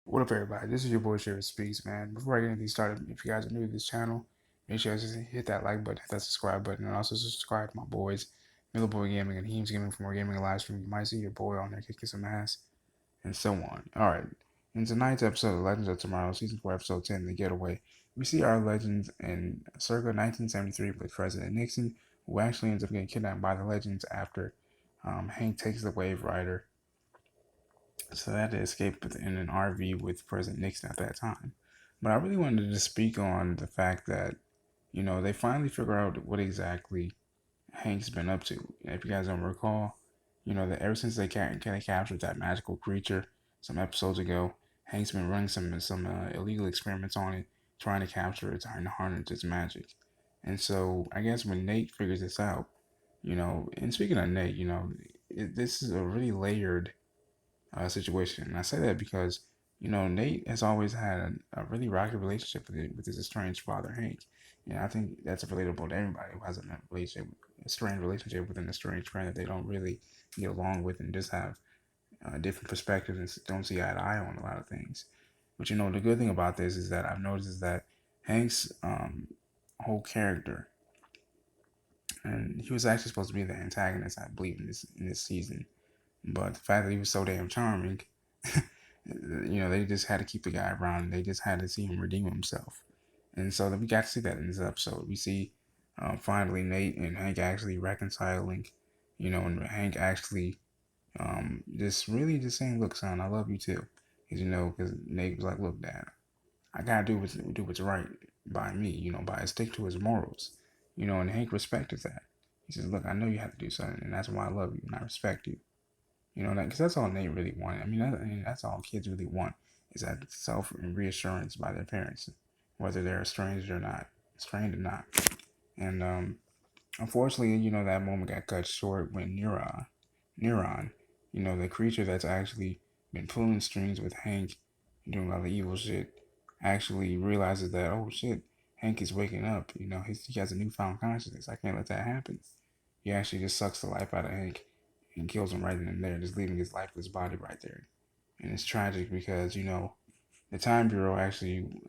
What up, everybody? This is your boy Sherry Speaks, man. Before I get anything started, if you guys are new to this channel, make sure you just hit that like button, hit that subscribe button, and also subscribe to my boys, Millaboy Gaming and Heemz Gaming for more gaming and live stream. You might see your boy on there kicking some ass, and so on. Alright, in tonight's episode of Legends of Tomorrow, Season 4, Episode 10, The Getaway, we see our legends in circa 1973 with President Nixon, who actually ends up getting kidnapped by the legends after Hank takes the Waverider. So they had to escape in an RV with President Nixon at that time. But I really wanted to speak on the fact that, they finally figure out what exactly Hank's been up to. If you guys don't recall, that ever since they captured that magical creature some episodes ago, Hank's been running some illegal experiments on it, trying to capture it, trying to harness its magic. And so I guess when Nate figures this out, and speaking of Nate, this is a really layered situation. And I say that because, Nate has always had a really rocky relationship with his estranged father, Hank. And I think that's relatable to everybody who has a strained relationship with an estranged friend that they don't really get along with and just have different perspectives and don't see eye to eye on a lot of things. But, the good thing about this is that I've noticed is that Hank's whole character, and he was actually supposed to be the antagonist, I believe, in this season. But the fact that he was so damn charming, they just had to keep the guy around. And they just had to see him redeem himself. And so we got to see that in this episode. We see finally Nate and Hank actually reconciling, and Hank actually just really just saying, look, son, I love you too. Because Nate was like, look, Dad, I got to do what's right by me, by stick to his morals. And Hank respected that. He says, look, I know you have to do something, and that's why I love you, and I respect you. Because that's all Nate really wanted. I mean, that's all kids really want is that self and reassurance by their parents, whether they're estranged or not, strained or not. And unfortunately, that moment got cut short when Neuron, the creature that's actually been pulling strings with Hank, doing all the evil shit, actually realizes that, oh shit, Hank is waking up. He has a newfound consciousness. I can't let that happen. He actually just sucks the life out of Hank and kills him right then and there, just leaving his lifeless body right there. And it's tragic because, the Time Bureau actually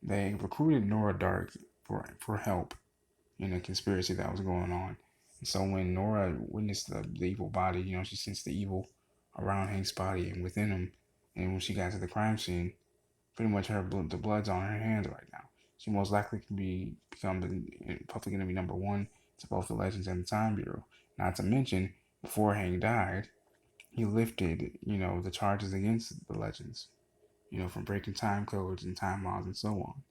they recruited Nora Dark for help in a conspiracy that was going on. And so when Nora witnessed the evil body, she sensed the evil around Hank's body and within him. And when she got to the crime scene, pretty much the blood's on her hands right now. She most likely can become the public enemy number one to both the Legends and the Time Bureau. Not to mention, before Hank died, he lifted, the charges against the Legends, from breaking time codes and time laws and so on.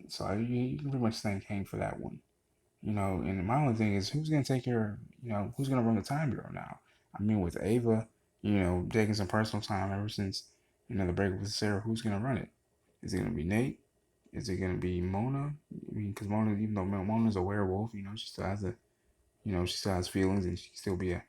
So you can pretty much thank Hank for that one. And my only thing is, who's going to take care of, who's going to run the Time Bureau now? I mean, with Ava, taking some personal time ever since, the breakup with Sarah, who's going to run it? Is it going to be Nate? Is it going to be Mona? I mean, because Mona, even though Mona's a werewolf, she still has she still has feelings and she can still be a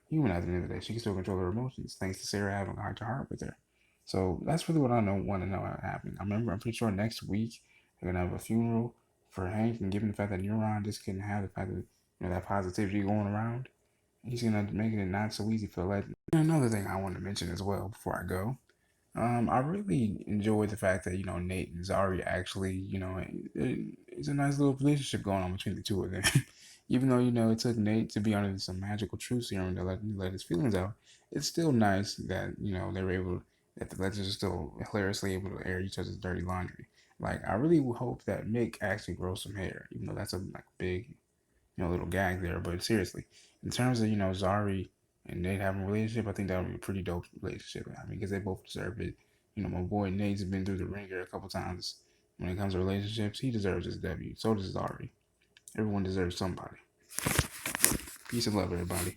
human at the end of the day. She can still control her emotions thanks to Sarah having a heart to heart with her. So that's really what I want to know how happened. I'm pretty sure next week they're gonna have a funeral for Hank, and given the fact that Neuron just couldn't have the fact that that positivity going around, he's gonna make it not so easy for Legend. And another thing I want to mention as well before I go, I really enjoyed the fact that Nate and Zari actually it's a nice little relationship going on between the two of them. Even though it took Nate to be under some magical truth serum to let his feelings out, it's still nice that they were able that the legends are still hilariously able to air each other's dirty laundry. Like I really hope that Mick actually grows some hair, even though that's a big little gag there. But seriously, in terms of Zari and Nate having a relationship, I think that would be a pretty dope relationship. I mean, because they both deserve it. My boy Nate's been through the ringer a couple times. When it comes to relationships, he deserves his debut. So does Zari. Everyone deserves somebody. Peace and love, everybody.